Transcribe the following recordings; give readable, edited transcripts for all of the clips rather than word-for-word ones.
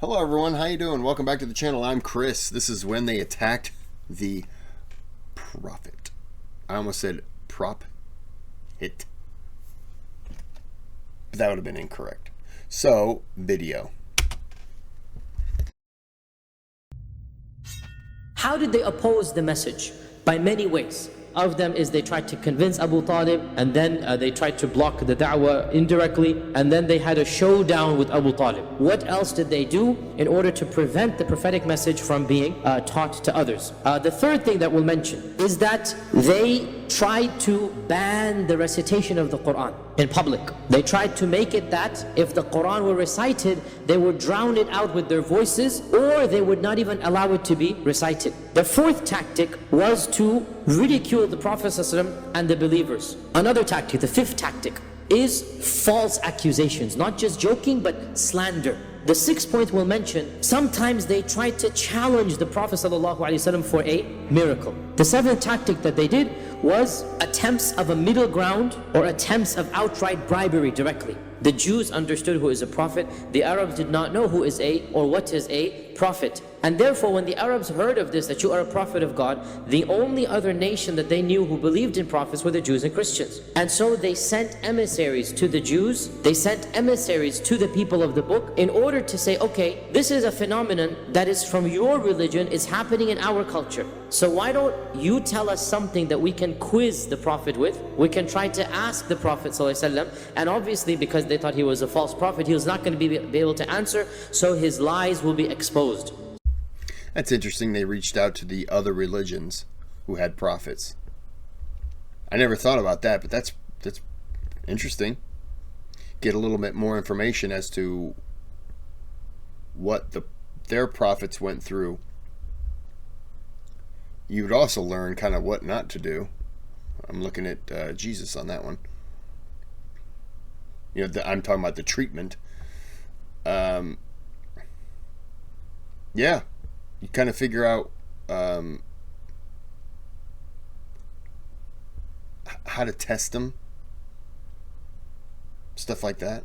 Hello everyone, how you doing? Welcome back to the channel. I'm Kris. This is when they attacked the prophet. I almost said prop hit, but that would have been incorrect. So, video. How did they oppose the message? By many ways. Of them is they tried to convince Abu Talib, and then they tried to block the da'wah indirectly, and then they had a showdown with Abu Talib. What else did they do in order to prevent the prophetic message from being taught to others? The third thing that we'll mention is that they tried to ban the recitation of the Quran in public. They tried to make it that if the Quran were recited, they would drown it out with their voices, or they would not even allow it to be recited. The fourth tactic was to ridicule the Prophet ﷺ and the believers. Another tactic, the fifth tactic, is false accusations, not just joking but slander. The sixth point we'll mention, sometimes they tried to challenge the Prophet ﷺ for a miracle. The seventh tactic that they did was attempts of a middle ground, or attempts of outright bribery directly. The Jews understood who is a prophet. The Arabs did not know who is or what is a prophet. And therefore, when the Arabs heard of this, that you are a prophet of God, the only other nation that they knew who believed in prophets were the Jews and Christians. And so they sent emissaries to the Jews, they sent emissaries to the people of the book in order to say, okay, this is a phenomenon that is from your religion, is happening in our culture. So why don't you tell us something that we can quiz the Prophet with? We can try to ask the Prophet ﷺ, and obviously because they thought he was a false prophet, he was not going to be able to answer, so his lies will be exposed. That's interesting. They reached out to the other religions who had prophets. I never thought about that, but that's interesting. Get a little bit more information as to what their prophets went through. You would also learn kind of what not to do. I'm looking at Jesus on that one. You know, I'm talking about the treatment. Yeah. You kind of figure out how to test them, stuff like that.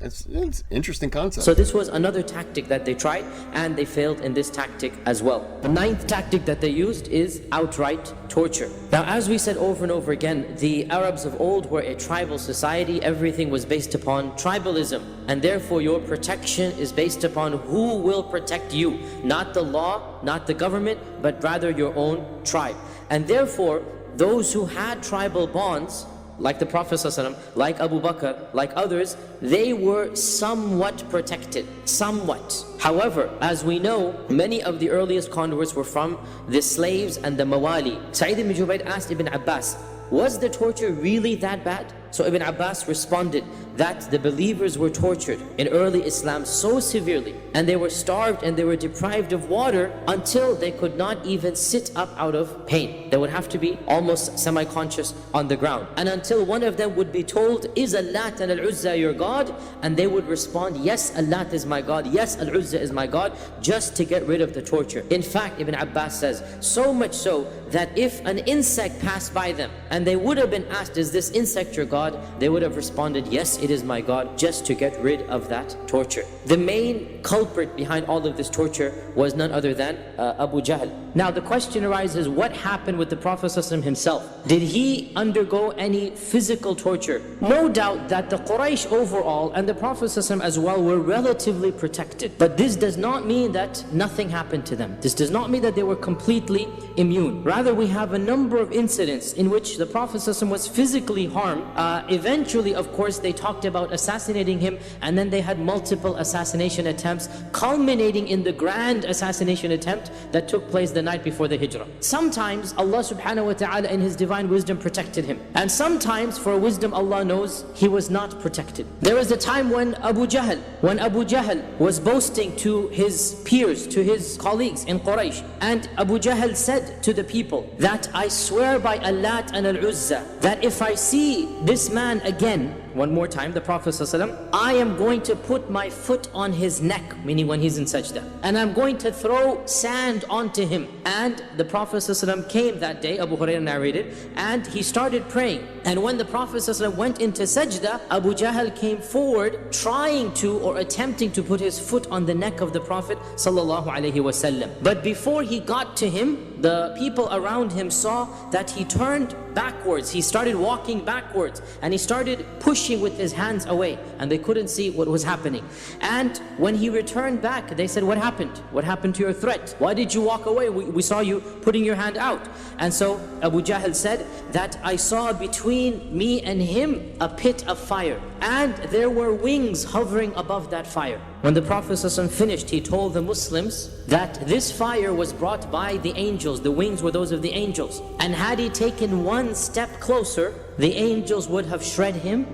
It's an interesting concept. So this was another tactic that they tried, and they failed in this tactic as well. The ninth tactic that they used is outright torture. Now, as we said over and over again, the Arabs of old were a tribal society. Everything was based upon tribalism, and therefore your protection is based upon who will protect you, not the law, not the government, but rather your own tribe. And therefore, those who had tribal bonds, like the Prophet ﷺ, like Abu Bakr, like others, they were somewhat protected, somewhat. However, as we know, many of the earliest converts were from the slaves and the mawali. Sa'id ibn Jubayr asked Ibn Abbas, was the torture really that bad? So Ibn Abbas responded that the believers were tortured in early Islam so severely, and they were starved and they were deprived of water until they could not even sit up out of pain. They would have to be almost semi-conscious on the ground. And until one of them would be told, is Allat and Al-Uzza your God? And they would respond, yes, Allat is my God, yes, Al-Uzza is my God, just to get rid of the torture. In fact, Ibn Abbas says, so much so that if an insect passed by them and they would have been asked, is this insect your God? They would have responded, yes, it is my God, just to get rid of that torture. The main culprit behind all of this torture was none other than Abu Jahl. Now the question arises, what happened with the Prophet ﷺ himself? Did he undergo any physical torture? No doubt that the Quraysh overall and the Prophet ﷺ as well were relatively protected. But this does not mean that nothing happened to them. This does not mean that they were completely immune. Rather, we have a number of incidents in which the Prophet ﷺ was physically harmed. Eventually, of course, they talked about assassinating him, and then they had multiple assassination attempts, culminating in the grand assassination attempt that took place the night before the Hijrah. Sometimes Allah subhanahu wa ta'ala in His divine wisdom protected him, and sometimes for wisdom Allah knows he was not protected. There was a time when Abu Jahl was boasting to his peers, to his colleagues in Quraysh, and Abu Jahl said to the people that I swear by Allat and Al-Uzza that if I see this man again, one more time, the Prophet ﷺ, I am going to put my foot on his neck, meaning when he's in sajda, and I'm going to throw sand onto him. And the Prophet ﷺ came that day, Abu Hurairah narrated, and he started praying And when the Prophet ﷺ went into sajda, Abu Jahl came forward trying to or attempting to put his foot on the neck of the Prophet ﷺ. But before he got to him, the people around him saw that he turned backwards. He started walking backwards and he started pushing with his hands away, and they couldn't see what was happening. And when he returned back, they said, what happened? What happened to your threat? Why did you walk away? We saw you putting your hand out. And so Abu Jahl said that I saw between me and him a pit of fire, and there were wings hovering above that fire. When the Prophet ﷺ finished, he told the Muslims that this fire was brought by the angels. The wings were those of the angels. And had he taken one step closer, the angels would have shred him,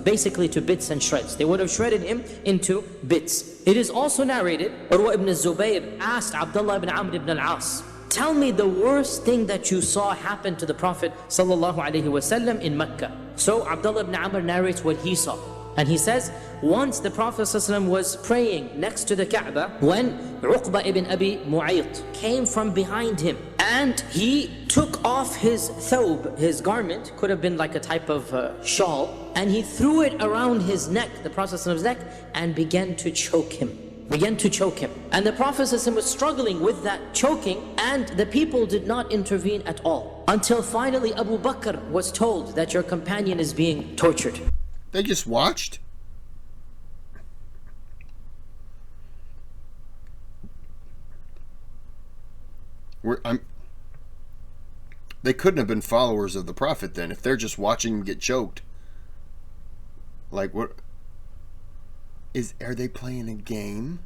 basically to bits and shreds. They would have shredded him into bits. It is also narrated, Urwa ibn Zubayr asked Abdullah ibn Amr ibn al-As, tell me the worst thing that you saw happen to the Prophet ﷺ in Mecca. So Abdullah ibn Amr narrates what he saw. And he says, once the Prophet ﷺ was praying next to the Kaaba, when Uqba ibn Abi Mu'ayt came from behind him, and he took off his thawb, his garment, could have been like a type of shawl, and he threw it around his neck, the Prophet ﷺ's neck, and began to choke him. And the Prophet ﷺ was struggling with that choking, and the people did not intervene at all. Until finally Abu Bakr was told that your companion is being tortured. They just watched? They couldn't have been followers of the Prophet then, if they're just watching him get choked. Like, what? Are they playing a game?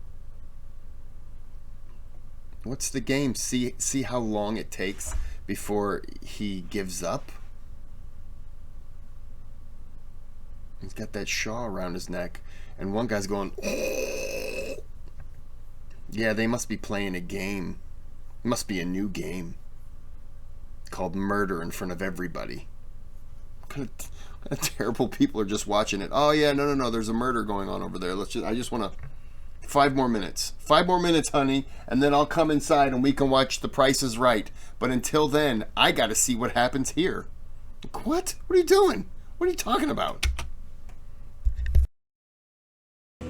What's the game? See how long it takes before he gives up? He's got that shawl around his neck, and one guy's going, oh. Yeah, they must be playing a game. It must be a new game called murder in front of everybody. What kind of terrible people are just watching it? Oh yeah, no, there's a murder going on over there. I just want to 5 more minutes. 5 more minutes, honey, and then I'll come inside and we can watch The Price is Right. But until then, I got to see what happens here. What? What are you doing? What are you talking about?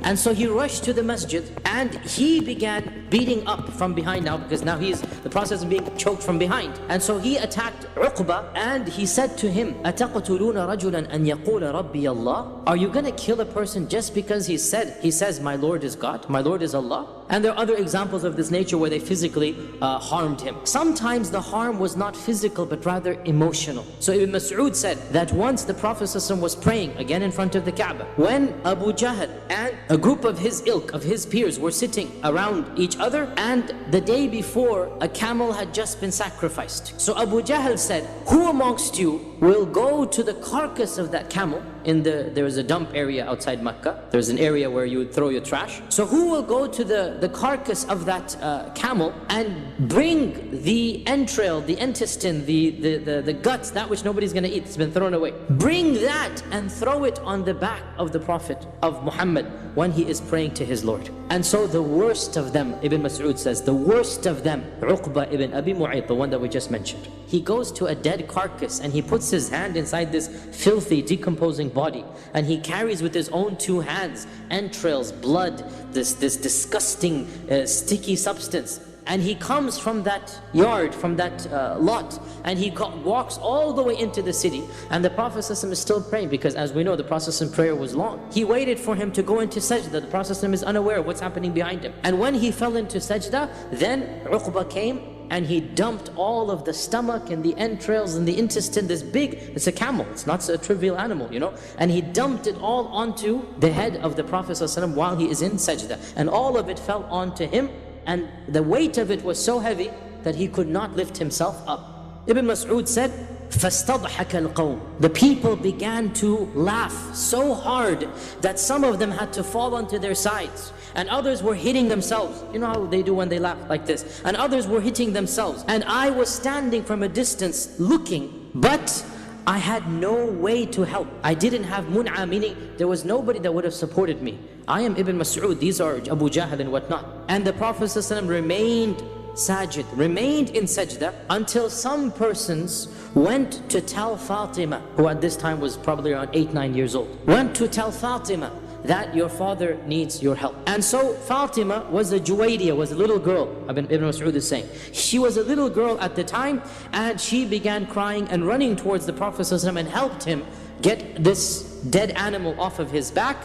And so he rushed to the masjid and he began beating up from behind now, because now the process of being choked from behind. And so he attacked Uqba and he said to him, أَتَقْتُلُونَ رَجُلًا أَنْ يَقُولَ رَبِّيَ اللَّهِ? Are you going to kill a person just because he says my Lord is God, my Lord is Allah? And there are other examples of this nature where they physically harmed him. Sometimes the harm was not physical but rather emotional. So Ibn Mas'ud said that once the Prophet ﷺ was praying again in front of the Kaaba, when Abu Jahl and a group of his ilk, of his peers, were sitting around each other, and the day before a camel had just been sacrificed. So Abu Jahl said, who amongst you will go to the carcass of that camel? There is a dump area outside Mecca. There's an area where you would throw your trash. So who will go to the carcass of that camel and bring the entrail, the intestine, the guts, that which nobody's going to eat, it's been thrown away. Bring that and throw it on the back of the Prophet of Muhammad when he is praying to his Lord. And so the worst of them, Ibn Mas'ud says, the worst of them, Uqba ibn Abi Mu'ayt, the one that we just mentioned, he goes to a dead carcass and he puts his hand inside this filthy, decomposing body, and he carries with his own 2 hands entrails, blood, this disgusting sticky substance, and he comes from that yard, from that lot, and he walks all the way into the city. And the Prophet ﷺ is still praying, because as we know, the Prophet ﷺ's prayer was long. He waited for him to go into sajda. The Prophet ﷺ is unaware of what's happening behind him. And when he fell into sajda, then Uqba came and he dumped all of the stomach and the entrails and the intestine. It's a camel, it's not a trivial animal, and he dumped it all onto the head of the Prophet ﷺ while he is in sajda, and all of it fell onto him, and the weight of it was so heavy that he could not lift himself up. Ibn Mas'ud said, فَاسْتَضْحَكَ الْقَوْمِ. The people began to laugh so hard that some of them had to fall onto their sides, and others were hitting themselves. You know how they do when they laugh like this? And others were hitting themselves. And I was standing from a distance looking, but I had no way to help. I didn't have mun'a, meaning there was nobody that would have supported me. I am Ibn Mas'ud, these are Abu Jahl and whatnot. And the Prophet ﷺ remained sajid, remained in sajda until some persons went to tell Fatima, who at this time was probably around 8-9 years old, went to tell Fatima that your father needs your help. And so Fatima was a Juwaydiya, was a little girl. Ibn Mas'ud is saying she was a little girl at the time, and she began crying and running towards the Prophet ﷺ and helped him get this dead animal off of his back.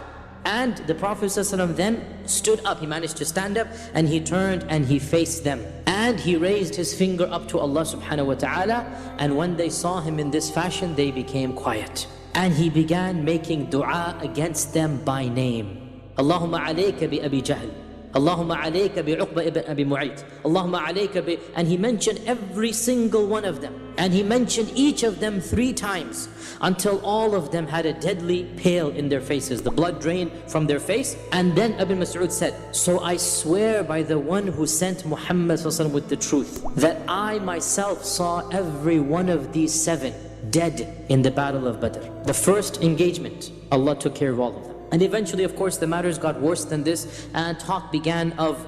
And the Prophet ﷺ then stood up. He managed to stand up, and he turned and he faced them, and he raised his finger up to Allah subhanahu wa ta'ala. And when they saw him in this fashion, they became quiet, and he began making dua against them by name. Allahumma alayka bi Abi Jahl, Allahumma alayka bi Uqba ibn Abi Mu'ayt, Allahumma alayka bi... And he mentioned every single one of them, and he mentioned each of them 3 times, until all of them had a deadly pale in their faces. The blood drained from their face. And then Ibn Mas'ud said, so I swear by the one who sent Muhammad with the truth, that I myself saw every one of these 7 dead in the battle of Badr. The first engagement, Allah took care of all of them. And eventually, of course, the matters got worse than this, and talk began of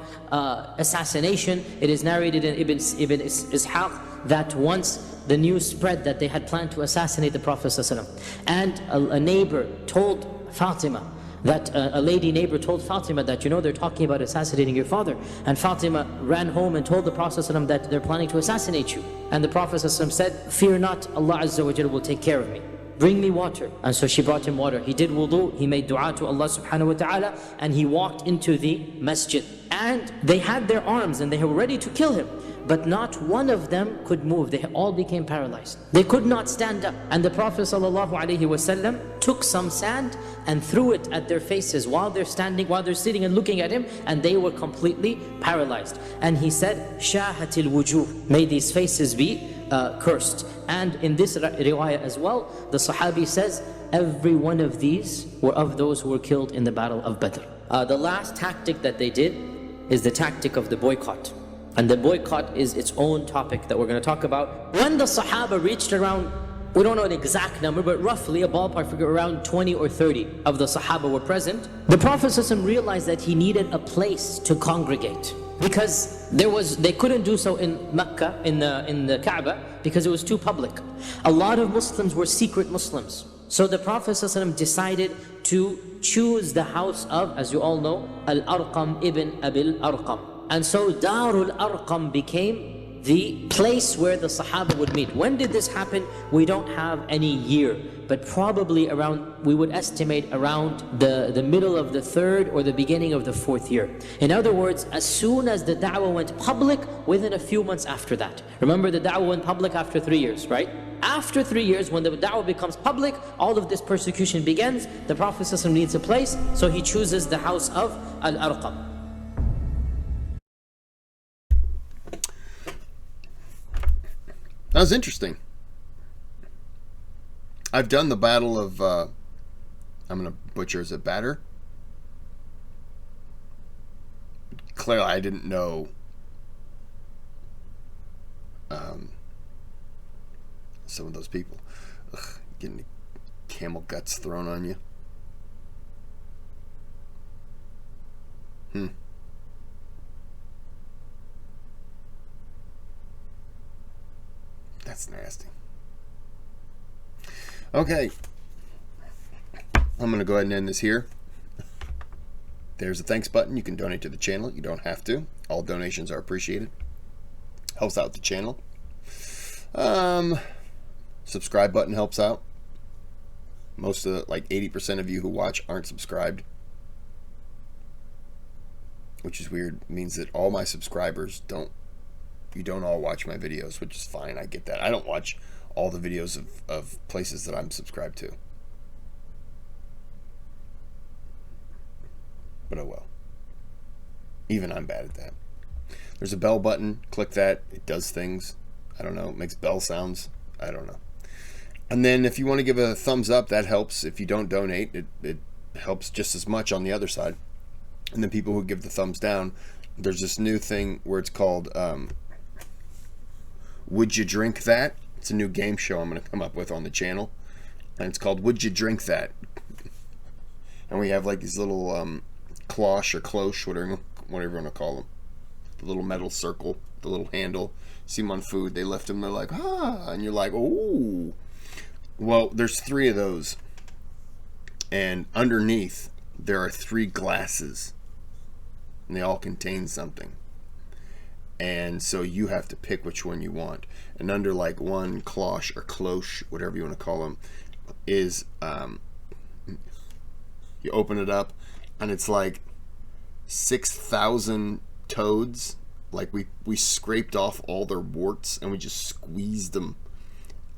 assassination. It is narrated in Ibn Ishaq that once the news spread that they had planned to assassinate the Prophet ﷺ, and a neighbor told Fatima, that a lady neighbor told Fatima that, you know, they're talking about assassinating your father. And Fatima ran home and told the Prophet ﷺ that they're planning to assassinate you. And the Prophet ﷺ said, fear not, Allah Azza wa Jalla will take care of me. Bring me water. And so she brought him water. He did wudu, he made dua to Allah subhanahu wa ta'ala, and he walked into the masjid. And they had their arms and they were ready to kill him, but not one of them could move. They all became paralyzed. They could not stand up. And the Prophet ﷺ took some sand and threw it at their faces while they're sitting and looking at him, and they were completely paralyzed. And he said, Shahatil wujuh, may these faces be cursed. And in this riwayah as well, the Sahabi says, every one of these were of those who were killed in the battle of Badr. The last tactic that they did is the tactic of the boycott. And the boycott is its own topic that we're going to talk about. When the Sahaba reached around, we don't know an exact number, but roughly a ballpark figure, around 20 or 30 of the Sahaba were present, the Prophet ﷺ realized that he needed a place to congregate, because they couldn't do so in Mecca, in the Kaaba, because it was too public. A lot of Muslims were secret Muslims. So the Prophet ﷺ decided to choose the house of, as you all know, Al-Arqam ibn Abil Arqam. And so Darul Arqam became the place where the Sahaba would meet. When did this happen? We don't have any year, but probably around, we would estimate around the middle of the 3rd or the beginning of the 4th year. In other words, as soon as the da'wah went public, within a few months after that. Remember, the da'wah went public after 3 years, right? After 3 years, when the da'wah becomes public, all of this persecution begins. The Prophet ﷺ needs a place, so he chooses the house of Al-Arqam. That was interesting. I've done the battle of, I'm going to butcher, is it Badr? Clearly, I didn't know some of those people. Ugh, getting camel guts thrown on you. That's nasty. Okay. I'm going to go ahead and end this here. There's a thanks button. You can donate to the channel. You don't have to. All donations are appreciated. Helps out the channel. Subscribe button helps out. Most of the, like 80% of you who watch aren't subscribed, which is weird. It means that all my subscribers don't all watch my videos, which is fine. I get that. I don't watch all the videos of places that I'm subscribed to. But oh well. Even I'm bad at that. There's a bell button. Click that. It does things. I don't know. It makes bell sounds. I don't know. And then if you want to give a thumbs up, that helps. If you don't donate, it helps just as much on the other side. And then people who give the thumbs down, there's this new thing where it's called Would You Drink That? It's a new game show I'm going to come up with on the channel. And it's called Would You Drink That? And we have like these little cloche or cloche, whatever you want to call them. the little metal circle, the little handle. See them on food, they lift them, they're like, ah, and you're like, oh. Well, there's 3 of those, and underneath there are 3 glasses, and they all contain something. And so you have to pick which one you want. And under like one cloche or cloche, whatever you want to call them, is you open it up, and it's like 6,000 toads. Like we scraped off all their warts and we just squeezed them,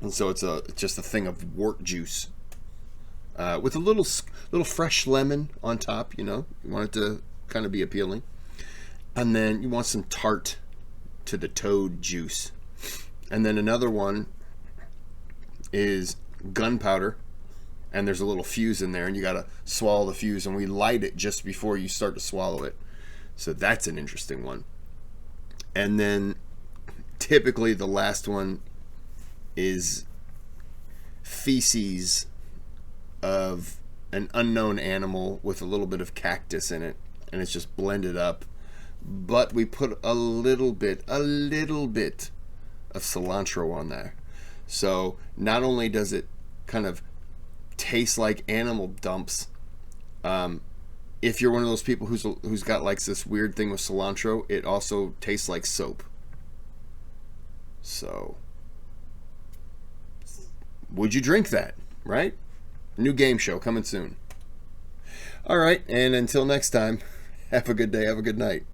and so it's just a thing of wart juice with a little fresh lemon on top. You want it to kind of be appealing, and then you want some tart to the toad juice. And then another one is gunpowder, and there's a little fuse in there, and you gotta swallow the fuse, and we light it just before you start to swallow it. So that's an interesting one. And then typically the last one is feces of an unknown animal with a little bit of cactus in it, and it's just blended up. But we put a little bit of cilantro on there. So not only does it kind of taste like animal dumps, if you're one of those people who's got like this weird thing with cilantro, it also tastes like soap. So, would you drink that, right? New game show coming soon. All right, and until next time, have a good day, have a good night.